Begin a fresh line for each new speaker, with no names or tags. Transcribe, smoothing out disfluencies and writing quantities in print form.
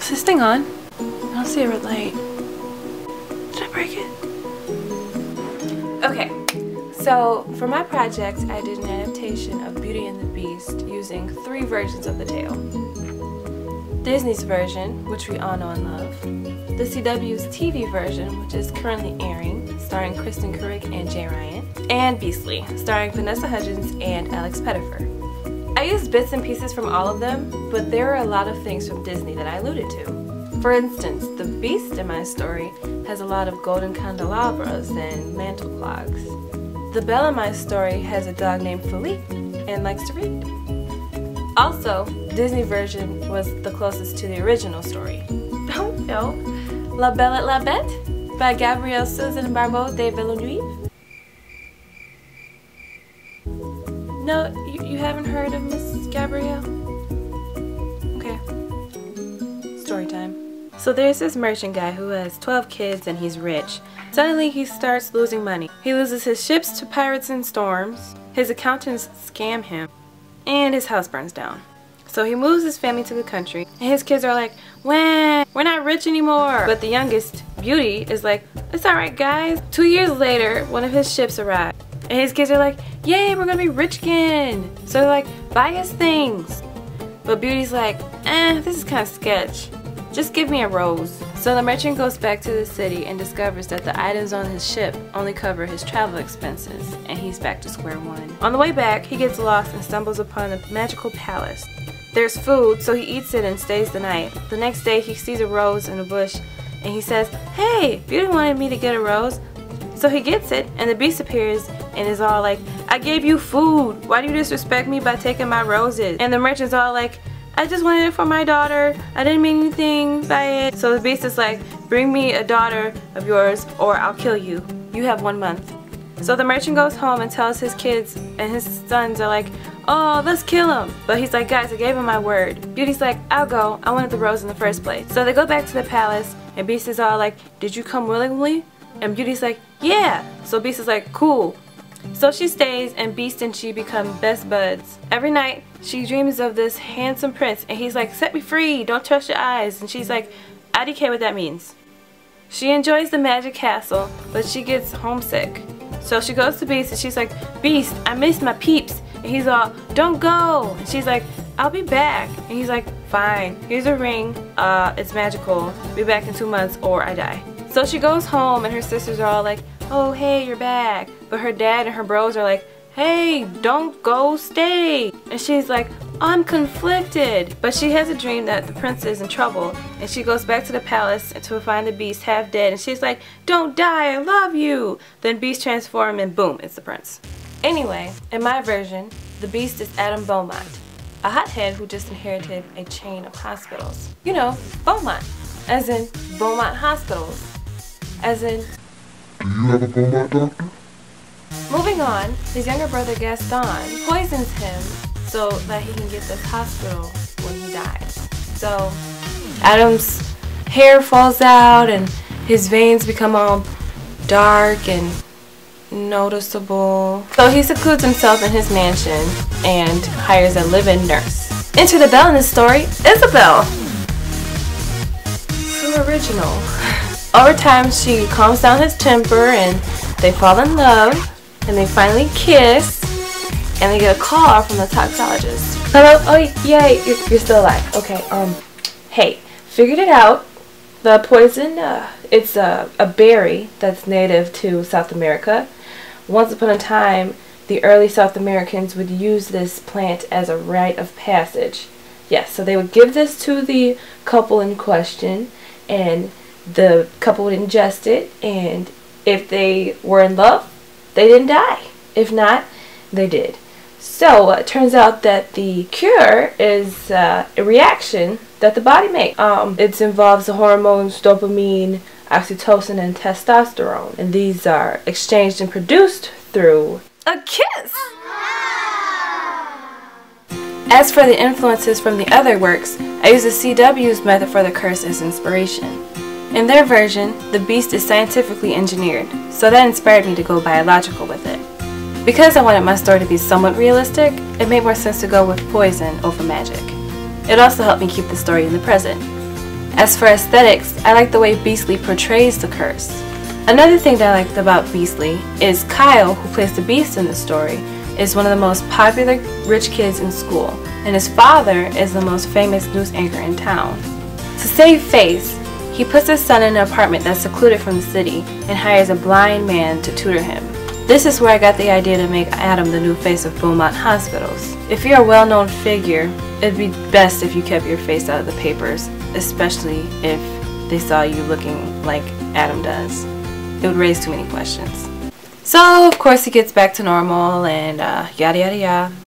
Is this thing on? I don't see a red light. Did I break it? Okay, so for my project I did an adaptation of Beauty and the Beast using 3 versions of the tale. Disney's version, which we all know and love. The CW's TV version, which is currently airing, starring Kristen Curick and Jay Ryan. And Beastly, starring Vanessa Hudgens and Alex Pettyfer. I used bits and pieces from all of them, but there are a lot of things from Disney that I alluded to. For instance, the Beast in my story has a lot of golden candelabras and mantle clogs. The Belle in my story has a dog named Philippe and likes to read. Also, Disney version was the closest to the original story. Oh no, La Belle et la Bête by Gabrielle Susan Barbeau de Villeneuve. No, you haven't heard of Miss Gabrielle? Okay. Story time. So there's this merchant guy who has 12 kids and he's rich. Suddenly he starts losing money. He loses his ships to pirates and storms, his accountants scam him, and his house burns down. So he moves his family to the country and his kids are like, "Wah, we're not rich anymore." But the youngest, Beauty, is like, "It's alright guys." 2 years later, one of his ships arrived. And his kids are like, "Yay, we're gonna be rich again." So they're like, "Buy us things." But Beauty's like, this is kind of sketch. Just give me a rose. So the merchant goes back to the city and discovers that the items on his ship only cover his travel expenses, and he's back to square one. On the way back, he gets lost and stumbles upon a magical palace. There's food, so he eats it and stays the night. The next day, he sees a rose in a bush, and he says, "Hey, Beauty wanted me to get a rose." So he gets it, and the Beast appears and is all like, "I gave you food. Why do you disrespect me by taking my roses?" And the merchant's all like, "I just wanted it for my daughter. I didn't mean anything by it." So the Beast is like, "Bring me a daughter of yours or I'll kill you. You have 1 month." So the merchant goes home and tells his kids, and his sons are like, "Oh, let's kill him." But he's like, "Guys, I gave him my word." Beauty's like, "I'll go. I wanted the rose in the first place." So they go back to the palace, and Beast is all like, "Did you come willingly?" And Beauty's like, "Yeah." So Beast is like, "Cool." So she stays, and Beast and she become best buds. Every night, she dreams of this handsome prince, and he's like, "Set me free, don't trust your eyes." And she's like, "I don't care what that means." She enjoys the magic castle, but she gets homesick. So she goes to Beast, and she's like, "Beast, I miss my peeps." And he's all, "Don't go." And she's like, "I'll be back." And he's like, "Fine, here's a ring, it's magical, be back in 2 months or I die." So she goes home, and her sisters are all like, "Oh, hey, you're back." But her dad and her bros are like, "Hey, don't go, stay." And she's like, "I'm conflicted." But she has a dream that the prince is in trouble, and she goes back to the palace to find the Beast half dead, and she's like, "Don't die, I love you." Then Beast transforms, and boom, it's the prince. Anyway, in my version, the Beast is Adam Beaumont, a hothead who just inherited a chain of hospitals. You know, Beaumont, as in Beaumont Hospitals, as in...
Do you have a Beaumont doctor?
Moving on, his younger brother Gaston poisons him so that he can get this hospital when he dies. So Adam's hair falls out and his veins become all dark and noticeable. So he secludes himself in his mansion and hires a live-in nurse. Enter the Belle in this story, Isabel. So original. Over time, she calms down his temper and they fall in love and they finally kiss and they get a call from the toxologist. Hello? Oh, yay, you're still alive. Okay, hey, figured it out. The poison, it's a berry that's native to South America. Once upon a time, the early South Americans would use this plant as a rite of passage. Yes, so they would give this to the couple in question, and the couple would ingest it, and if they were in love, they didn't die. If not, they did. So it turns out that the cure is a reaction that the body makes. It involves the hormones dopamine, oxytocin, and testosterone, and these are exchanged and produced through a kiss. As for the influences from the other works, I use the CW's method for the curse as inspiration. In their version, the Beast is scientifically engineered, so that inspired me to go biological with it. Because I wanted my story to be somewhat realistic, it made more sense to go with poison over magic. It also helped me keep the story in the present. As for aesthetics, I like the way Beastly portrays the curse. Another thing that I liked about Beastly is Kyle, who plays the Beast in the story, is one of the most popular rich kids in school, and his father is the most famous news anchor in town. To save face, he puts his son in an apartment that's secluded from the city and hires a blind man to tutor him. This is where I got the idea to make Adam the new face of Beaumont hospitals. If you're a well-known figure, it'd be best if you kept your face out of the papers, especially if they saw you looking like Adam does. It would raise too many questions. So, of course, he gets back to normal and yada yada yada.